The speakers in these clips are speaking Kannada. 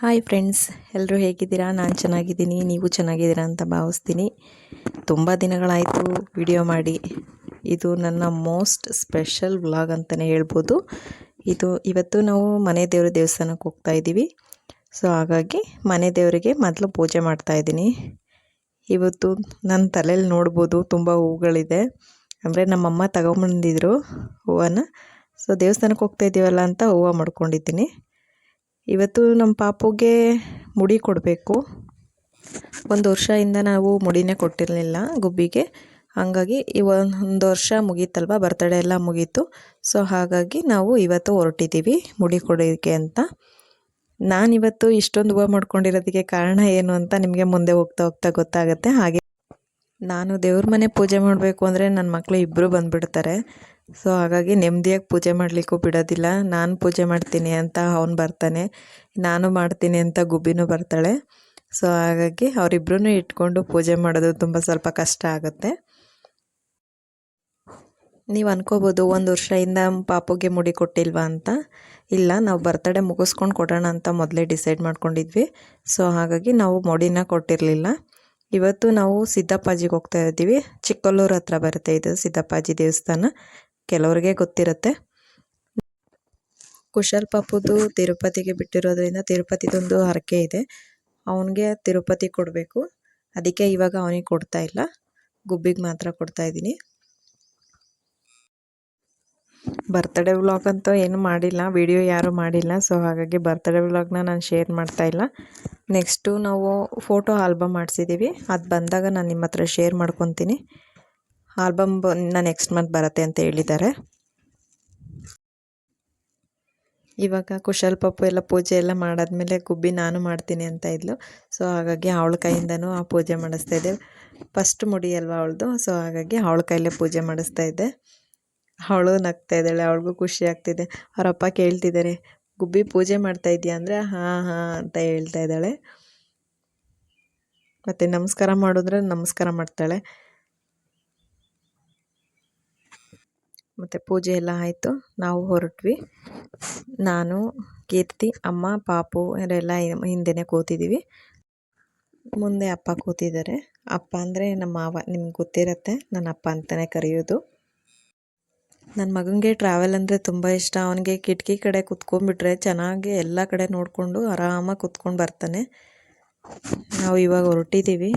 ಹಾಯ್ ಫ್ರೆಂಡ್ಸ್, ಎಲ್ಲರೂ ಹೇಗಿದ್ದೀರಾ? ನಾನು ಚೆನ್ನಾಗಿದ್ದೀನಿ, ನೀವು ಚೆನ್ನಾಗಿದ್ದೀರಾ ಅಂತ ಭಾವಿಸ್ತೀನಿ. ತುಂಬ ದಿನಗಳಾಯಿತು ವಿಡಿಯೋ ಮಾಡಿ. ಇದು ನನ್ನ ಮೋಸ್ಟ್ ಸ್ಪೆಷಲ್ ವ್ಲಾಗ್ ಅಂತಲೇ ಹೇಳ್ಬೋದು. ಇವತ್ತು ನಾವು ಮನೆ ದೇವರ ದೇವಸ್ಥಾನಕ್ಕೆ ಹೋಗ್ತಾ ಇದ್ದೀವಿ. ಸೊ ಹಾಗಾಗಿ ಮನೆ ದೇವರಿಗೆ ಮೊದಲು ಪೂಜೆ ಮಾಡ್ತಾಯಿದ್ದೀನಿ. ಇವತ್ತು ನನ್ನ ತಲೆಯಲ್ಲಿ ನೋಡ್ಬೋದು ತುಂಬ ಹೂಗಳಿದೆ. ಅಂದರೆ ನಮ್ಮಮ್ಮ ತಗೊಂಬಂದಿದ್ರು ಹೂವನ್ನು. ಸೊ ದೇವಸ್ಥಾನಕ್ಕೆ ಹೋಗ್ತಾ ಇದ್ದೀವಲ್ಲ ಅಂತ ಹೂವು ಮಾಡ್ಕೊಂಡಿದ್ದೀನಿ. ಇವತ್ತು ನಮ್ಮ ಪಾಪುಗೆ ಮುಡಿ ಕೊಡಬೇಕು. ಒಂದು ವರ್ಷದಿಂದ ನಾವು ಮುಡಿನೇ ಕೊಟ್ಟಿರಲಿಲ್ಲ ಗುಬ್ಬಿಗೆ. ಹಾಗಾಗಿ ಒಂದು ವರ್ಷ ಮುಗೀತಲ್ವ, ಬರ್ತಡೇ ಎಲ್ಲ ಮುಗೀತು. ಸೊ ಹಾಗಾಗಿ ನಾವು ಇವತ್ತು ಹೊರಟಿದ್ದೀವಿ ಮುಡಿ ಕೊಡೋದಕ್ಕೆ ಅಂತ. ನಾನಿವತ್ತು ಇಷ್ಟೊಂದು ಹೂವು ಮಾಡ್ಕೊಂಡಿರೋದಕ್ಕೆ ಕಾರಣ ಏನು ಅಂತ ನಿಮಗೆ ಮುಂದೆ ಹೋಗ್ತಾ ಹೋಗ್ತಾ ಗೊತ್ತಾಗುತ್ತೆ. ಹಾಗೆ ನಾನು ದೇವ್ರ ಮನೆ ಪೂಜೆ ಮಾಡಬೇಕು ಅಂದರೆ ನನ್ನ ಮಕ್ಕಳು ಇಬ್ಬರು ಬಂದುಬಿಡ್ತಾರೆ. ಸೊ ಹಾಗಾಗಿ ನೆಮ್ಮದಿಯಾಗಿ ಪೂಜೆ ಮಾಡಲಿಕ್ಕೂ ಬಿಡೋದಿಲ್ಲ. ನಾನು ಪೂಜೆ ಮಾಡ್ತೀನಿ ಅಂತ ಅವನು ಬರ್ತಾನೆ, ನಾನು ಮಾಡ್ತೀನಿ ಅಂತ ಗುಬ್ಬಿನೂ ಬರ್ತಾಳೆ. ಸೊ ಹಾಗಾಗಿ ಅವರಿಬ್ಬರೂ ಇಟ್ಕೊಂಡು ಪೂಜೆ ಮಾಡೋದು ಸ್ವಲ್ಪ ಕಷ್ಟ ಆಗುತ್ತೆ. ನೀವು ಅನ್ಕೋಬೋದು, ಒಂದು ವರ್ಷದಿಂದ ಪಾಪುಗೆ ಮುಡಿ ಕೊಟ್ಟಿಲ್ವಾ ಅಂತ. ಇಲ್ಲ, ನಾವು ಬರ್ತಡೇ ಮುಗಿಸ್ಕೊಂಡು ಕೊಡೋಣ ಅಂತ ಮೊದಲೇ ಡಿಸೈಡ್ ಮಾಡ್ಕೊಂಡಿದ್ವಿ. ಸೊ ಹಾಗಾಗಿ ನಾವು ಮುಡಿನ ಕೊಟ್ಟಿರಲಿಲ್ಲ. ಇವತ್ತು ನಾವು ಸಿದ್ದಪ್ಪಾಜಿಗೆ ಹೋಗ್ತಾ ಇದ್ದೀವಿ. ಚಿಕ್ಕಲ್ಲೂರು ಹತ್ರ ಬರುತ್ತೆ ಇದು ಸಿದ್ದಪ್ಪಾಜಿ ದೇವಸ್ಥಾನ. ಕೆಲವ್ರಿಗೆ ಗೊತ್ತಿರುತ್ತೆ. ಕುಶಲ್ ಪಾಪುದು ತಿರುಪತಿಗೆ ಬಿಟ್ಟಿರೋದ್ರಿಂದ ತಿರುಪತಿದೊಂದು ಹರಕೆ ಇದೆ. ಅವನಿಗೆ ತಿರುಪತಿ ಕೊಡಬೇಕು. ಅದಕ್ಕೆ ಇವಾಗ ಅವನಿಗೆ ಕೊಡ್ತಾ ಇಲ್ಲ, ಗುಬ್ಬಿಗೆ ಮಾತ್ರ ಕೊಡ್ತಾ ಇದ್ದೀನಿ. ಬರ್ತ್ಡೇ ವ್ಲಾಗ್ ಅಂತೂ ಏನು ಮಾಡಿಲ್ಲ, ವಿಡಿಯೋ ಯಾರೂ ಮಾಡಿಲ್ಲ. ಸೊ ಹಾಗಾಗಿ ಬರ್ತ್ಡೇ ವ್ಲಾಗ್ನ ನಾನು ಶೇರ್ ಮಾಡ್ತಾ ಇಲ್ಲ. ನೆಕ್ಸ್ಟು ನಾವು ಫೋಟೋ ಆಲ್ಬಮ್ ಮಾಡಿಸಿದ್ದೀವಿ. ಅದು ಬಂದಾಗ ನಾನು ನಿಮ್ಮ ಹತ್ರ ಶೇರ್ ಮಾಡ್ಕೊತೀನಿ. ಆಲ್ಬಮ್ ನೆಕ್ಸ್ಟ್ ಮಂತ್ ಬರುತ್ತೆ ಅಂತ ಹೇಳಿದ್ದಾರೆ. ಇವಾಗ ಕುಶಲ್ ಪಪ್ಪು ಎಲ್ಲ ಪೂಜೆ ಎಲ್ಲ ಮಾಡಾದ್ಮೇಲೆ ಗುಬ್ಬಿ ನಾನು ಮಾಡ್ತೀನಿ ಅಂತ ಇದ್ಲು. ಸೊ ಹಾಗಾಗಿ ಅವಳ ಕೈಯಿಂದನೂ ಆ ಪೂಜೆ ಮಾಡಿಸ್ತಾ ಇದ್ದೆ. ಫಸ್ಟ್ ಮುಡಿ ಅಲ್ವಾ ಅವಳದು. ಸೊ ಹಾಗಾಗಿ ಅವಳ ಕೈಲೇ ಪೂಜೆ ಮಾಡಿಸ್ತಾ ಇದ್ದೆ. ಅವಳು ನಗ್ತಾ ಇದ್ದಾಳೆ, ಅವಳಿಗೂ ಖುಷಿ ಆಗ್ತಿದೆ. ಅವರಪ್ಪ ಕೇಳ್ತಿದ್ದಾರೆ, ಗುಬ್ಬಿ ಪೂಜೆ ಮಾಡ್ತಾ ಇದೆಯಾ ಅಂದರೆ ಹಾಂ ಅಂತ ಹೇಳ್ತಾ ಇದ್ದಾಳೆ. ಮತ್ತು ನಮಸ್ಕಾರ ಮಾಡಿದ್ರೆ ನಮಸ್ಕಾರ ಮಾಡ್ತಾಳೆ. ಮತ್ತು ಪೂಜೆ ಎಲ್ಲ ಆಯಿತು, ನಾವು ಹೊರಟ್ವಿ. ನಾನು, ಕೀರ್ತಿ, ಅಮ್ಮ, ಪಾಪು ಇವರೆಲ್ಲ ಹಿಂದೆನೇ ಕೂತಿದ್ದೀವಿ. ಮುಂದೆ ಅಪ್ಪ ಕೂತಿದ್ದಾರೆ. ಅಪ್ಪ ಅಂದರೆ ನಮ್ಮ ಮಾವ, ನಿಮ್ಗೆ ಗೊತ್ತಿರುತ್ತೆ, ನನ್ನ ಅಪ್ಪ ಅಂತಲೇ ಕರೆಯೋದು. ನನ್ನ ಮಗನಿಗೆ ಟ್ರಾವೆಲ್ ಅಂದರೆ ತುಂಬ ಇಷ್ಟ. ಅವನಿಗೆ ಕಿಟಕಿ ಕಡೆ ಕುತ್ಕೊಂಡ್ಬಿಟ್ರೆ ಚೆನ್ನಾಗಿ ಎಲ್ಲ ಕಡೆ ನೋಡಿಕೊಂಡು ಆರಾಮಾಗಿ ಕುತ್ಕೊಂಡು ಬರ್ತಾನೆ. ನಾವು ಇವಾಗ ಹೊರಟಿದ್ದೀವಿ.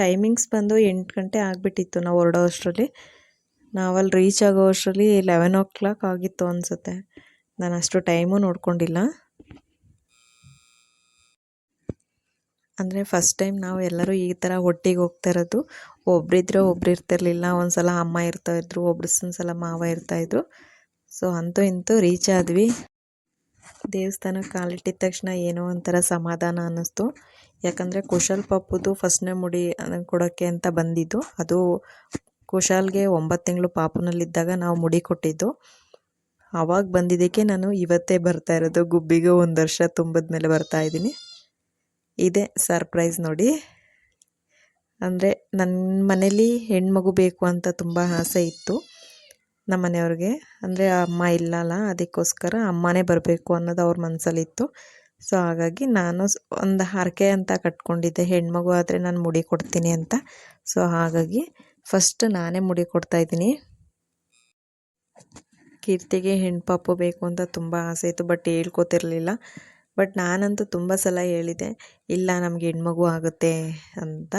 ಟೈಮಿಂಗ್ಸ್ ಬಂದು 8 ಗಂಟೆ ಆಗಿಬಿಟ್ಟಿತ್ತು ನಾವು ಹೊರಡೋ ಅಷ್ಟರಲ್ಲಿ. ನಾವಲ್ಲಿ ರೀಚ್ ಆಗೋ ಅಷ್ಟರಲ್ಲಿ 11 o'clock ಆಗಿತ್ತು ಅನಿಸುತ್ತೆ. ನಾನು ಅಷ್ಟು ಟೈಮು ನೋಡ್ಕೊಂಡಿಲ್ಲ. ಅಂದರೆ ಫಸ್ಟ್ ಟೈಮ್ ನಾವು ಎಲ್ಲರೂ ಈ ಥರ ಒಟ್ಟಿಗೆ ಹೋಗ್ತಾ ಇರೋದು. ಒಬ್ರಿದ್ರೆ ಒಬ್ರು ಇರ್ತಿರ್ಲಿಲ್ಲ. ಒಂದು ಸಲ ಅಮ್ಮ ಇರ್ತಾಯಿದ್ರು, ಒಂದು ಸಲ ಮಾವ ಇರ್ತಾಯಿದ್ರು. ಸೊ ಅಂತೂ ಇಂತೂ ರೀಚ್ ಆದ್ವಿ. ದೇವಸ್ಥಾನಕ್ಕೆ ಕಾಲಿಟ್ಟಿದ ತಕ್ಷಣ ಏನೋ ಒಂಥರ ಸಮಾಧಾನ ಅನ್ನಿಸ್ತು. ಯಾಕಂದರೆ ಕುಶಲ್ ಪಪ್ಪುದು ಫಸ್ಟ್ನೇ ಮುಡಿ ಕೊಡೋಕ್ಕೆ ಅಂತ ಬಂದಿದ್ದು. ಅದು ಕುಶಾಲ್ಗೆ 9 ತಿಂಗಳು ಪಾಪುನಲ್ಲಿದ್ದಾಗ ನಾವು ಮುಡಿ ಕೊಟ್ಟಿದ್ದು. ಆವಾಗ ಬಂದಿದ್ದಕ್ಕೆ ನಾನು ಇವತ್ತೇ ಬರ್ತಾ ಇರೋದು. ಗುಬ್ಬಿಗೆ 1 ವರ್ಷ ತುಂಬಿದ ಮೇಲೆ ಬರ್ತಾ ಇದ್ದೀನಿ. ಇದೇ ಸರ್ಪ್ರೈಸ್ ನೋಡಿ. ಅಂದರೆ ನನ್ನ ಮನೇಲಿ ಹೆಣ್ಮಗು ಬೇಕು ಅಂತ ತುಂಬ ಆಸೆ ಇತ್ತು ನಮ್ಮ ಮನೆಯವ್ರಿಗೆ. ಅಂದರೆ ಅಮ್ಮ ಇಲ್ಲಲ್ಲ, ಅದಕ್ಕೋಸ್ಕರ ಅಮ್ಮನೇ ಬರಬೇಕು ಅನ್ನೋದು ಅವ್ರ ಮನಸ್ಸಲ್ಲಿತ್ತು. ಸೊ ಹಾಗಾಗಿ ನಾನು ಒಂದು ಹರಕೆ ಅಂತ ಕಟ್ಕೊಂಡಿದ್ದೆ, ಹೆಣ್ಮಗು ಆದರೆ ನಾನು ಮುಡಿ ಕೊಡ್ತೀನಿ ಅಂತ. ಸೊ ಹಾಗಾಗಿ ಫಸ್ಟ್ ನಾನೇ ಮುಡಿ ಕೊಡ್ತಾಯಿದ್ದೀನಿ. ಕೀರ್ತಿಗೆ ಹೆಣ್ಪಾಪು ಬೇಕು ಅಂತ ತುಂಬ ಆಸೆ ಇತ್ತು, ಬಟ್ ಹೇಳ್ಕೊತಿರ್ಲಿಲ್ಲ. ಬಟ್ ನಾನಂತೂ ತುಂಬ ಸಲ ಹೇಳಿದೆ, ಇಲ್ಲ ನಮಗೆ ಹೆಣ್ಮಗು ಆಗುತ್ತೆ ಅಂತ.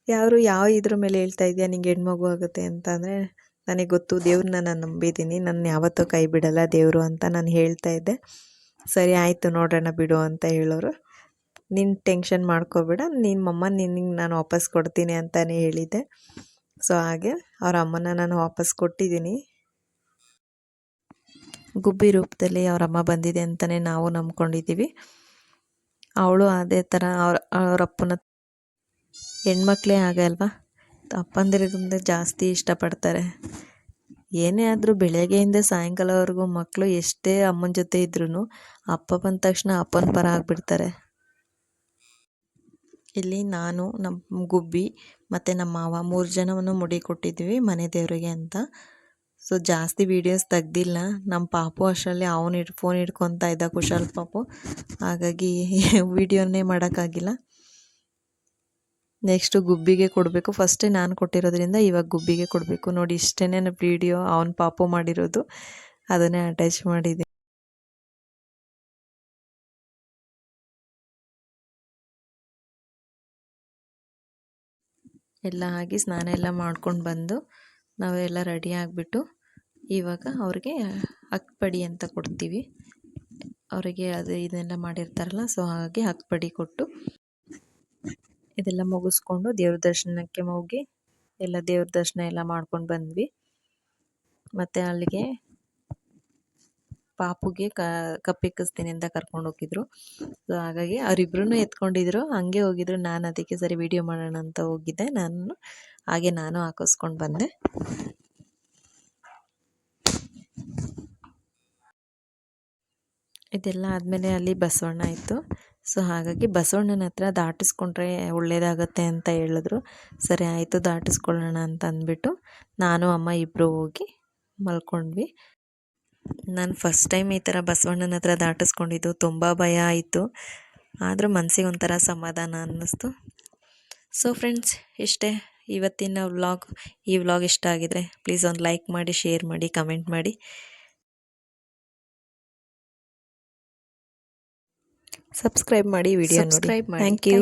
ಯಾವ ಇದ್ರ ಮೇಲೆ ಹೇಳ್ತಾ ಇದೆಯಾ ನಿಂಗೆ ಹೆಣ್ಮಗು ಆಗುತ್ತೆ ಅಂತ ಅಂದರೆ, ನನಗೆ ಗೊತ್ತು, ದೇವ್ರನ್ನ ನಾನು ನಂಬಿದ್ದೀನಿ, ನನ್ನ ಯಾವತ್ತೂ ಕೈ ಬಿಡಲ್ಲ ದೇವರು ಅಂತ ನಾನು ಹೇಳ್ತಾ ಇದ್ದೆ. ಸರಿ ಆಯಿತು ನೋಡೋಣ ಬಿಡು ಅಂತ ಹೇಳೋರು. ನೀನು ಟೆನ್ಷನ್ ಮಾಡ್ಕೋಬೇಡ, ನಿಮ್ಮಮ್ಮ ನಿನಗೆ ನಾನು ವಾಪಸ್ ಕೊಡ್ತೀನಿ ಅಂತಲೇ ಹೇಳಿದ್ದೆ. ಸೊ ಹಾಗೆ ಅವ್ರ ಅಮ್ಮನ ನಾನು ವಾಪಸ್ ಕೊಟ್ಟಿದ್ದೀನಿ. ಗುಬ್ಬಿ ರೂಪದಲ್ಲಿ ಅವರಮ್ಮ ಬಂದಿದೆ ಅಂತಲೇ ನಾವು ನಂಬ್ಕೊಂಡಿದ್ದೀವಿ. ಅವಳು ಅದೇ ಥರ ಅವರಪ್ಪನ ಹೆಣ್ಮಕ್ಳೇ ಆಗಲ್ವಾ, ಅಪ್ಪಂದಿರಿಗಿಂತ ಜಾಸ್ತಿ ಇಷ್ಟಪಡ್ತಾರೆ. ಏನೇ ಆದರೂ ಬೆಳಗ್ಗೆಯಿಂದ ಸಾಯಂಕಾಲವರೆಗೂ ಮಕ್ಕಳು ಎಷ್ಟೇ ಅಮ್ಮನ ಜೊತೆ ಇದ್ರೂ ಅಪ್ಪ ಬಂದ ತಕ್ಷಣ ಅಪ್ಪನ ಪರ ಆಗಿಬಿಡ್ತಾರೆ. ಇಲ್ಲಿ ನಾನು, ನಮ್ಮ ಗುಬ್ಬಿ ಮತ್ತು ನಮ್ಮ ಮಾವ 3 ಜನವನ್ನು ಮುಡಿ ಕೊಟ್ಟಿದ್ವಿ ಮನೆ ದೇವರಿಗೆ ಅಂತ. ಸೊ ಜಾಸ್ತಿ ವೀಡಿಯೋಸ್ ತೆಗ್ದಿಲ್ಲ. ನಮ್ಮ ಪಾಪು ಅಷ್ಟರಲ್ಲಿ ಅವನು ಫೋನ್ ಹಿಡ್ಕೊತಾ ಇದ್ದ, ಕುಶಾಲ್ ಪಾಪು, ಹಾಗಾಗಿ ವೀಡಿಯೋನೇ ಮಾಡೋಕ್ಕಾಗಿಲ್ಲ. ನೆಕ್ಸ್ಟು ಗುಬ್ಬಿಗೆ ಕೊಡಬೇಕು. ಫಸ್ಟೇ ನಾನು ಕೊಟ್ಟಿರೋದ್ರಿಂದ ಇವಾಗ ಗುಬ್ಬಿಗೆ ಕೊಡಬೇಕು. ನೋಡಿ, ಇಷ್ಟೇ ವೀಡಿಯೋ ಅವನ ಪಾಪು ಮಾಡಿರೋದು, ಅದನ್ನೇ ಅಟ್ಯಾಚ್ ಮಾಡಿದ್ದೀನಿ. ಎಲ್ಲ ಆಗಿ ಸ್ನಾನ ಎಲ್ಲ ಮಾಡ್ಕೊಂಡು ಬಂದು ನಾವೆಲ್ಲ ರೆಡಿ ಆಗಿಬಿಟ್ಟು ಇವಾಗ ಅವ್ರಿಗೆ ಅಕ್ಪಡಿ ಅಂತ ಕೊಡ್ತೀವಿ. ಅವರಿಗೆ ಅದು ಇದನ್ನೆಲ್ಲ ಮಾಡಿರ್ತಾರಲ್ಲ, ಸೊ ಹಾಗಾಗಿ ಅಕ್ಪಡಿ ಕೊಟ್ಟು ಇದೆಲ್ಲ ಮುಗಿಸ್ಕೊಂಡು ದೇವ್ರ ದರ್ಶನಕ್ಕೆ ಹೋಗಿ ಎಲ್ಲ ದೇವ್ರ ದರ್ಶನ ಎಲ್ಲ ಮಾಡ್ಕೊಂಡು ಬಂದ್ವಿ. ಮತ್ತು ಅಲ್ಲಿಗೆ ಪಾಪುಗೆ ಕಪ್ಪಿಕ್ಕಿಸ್ತೀನಿ ಅಂತ ಕರ್ಕೊಂಡು ಹೋಗಿದ್ರು. ಸೊ ಹಾಗಾಗಿ ಅವರಿಬ್ರು ಎತ್ಕೊಂಡಿದ್ರು, ಹಂಗೆ ಹೋಗಿದ್ರು. ನಾನು ಅದಕ್ಕೆ ಸರಿ ವಿಡಿಯೋ ಮಾಡೋಣ ಅಂತ ಹೋಗಿದ್ದೆ. ನಾನು ಹಾಕಿಸ್ಕೊಂಡು ಬಂದೆ. ಇದೆಲ್ಲ ಆದಮೇಲೆ ಅಲ್ಲಿ ಬಸವಣ್ಣ ಇತ್ತು. ಸೊ ಹಾಗಾಗಿ ಬಸವಣ್ಣನ ಹತ್ರ ದಾಟಿಸ್ಕೊಂಡ್ರೆ ಒಳ್ಳೆಯದಾಗತ್ತೆ ಅಂತ ಹೇಳಿದ್ರು. ಸರಿ ಆಯಿತು, ದಾಟಿಸ್ಕೊಳ್ಳೋಣ ಅಂತ ಅಂದ್ಬಿಟ್ಟು ನಾನು ಅಮ್ಮ ಇಬ್ಬರು ಹೋಗಿ ಮಲ್ಕೊಂಡ್ವಿ. ನಾನು ಫಸ್ಟ್ ಟೈಮ್ ಈ ಥರ ಬಸವಣ್ಣನ ಹತ್ರ ದಾಟಿಸ್ಕೊಂಡಿದ್ದು, ತುಂಬ ಭಯ ಆಯಿತು. ಆದರೂ ಮನಸ್ಸಿಗೆ ಒಂಥರ ಸಮಾಧಾನ ಅನ್ನಿಸ್ತು. ಸೊ ಫ್ರೆಂಡ್ಸ್, ಇಷ್ಟೇ ಇವತ್ತಿನ ವ್ಲಾಗ್. ಈ ವ್ಲಾಗ್ ಇಷ್ಟ ಆಗಿದ್ರೆ ಪ್ಲೀಸ್ ಒಂದು ಲೈಕ್ ಮಾಡಿ, ಶೇರ್ ಮಾಡಿ, ಕಮೆಂಟ್ ಮಾಡಿ, ಸಬ್ಸ್ಕ್ರೈಬ್ ಮಾಡಿ, ವಿಡಿಯೋ ನೋಡಿ. Thank you.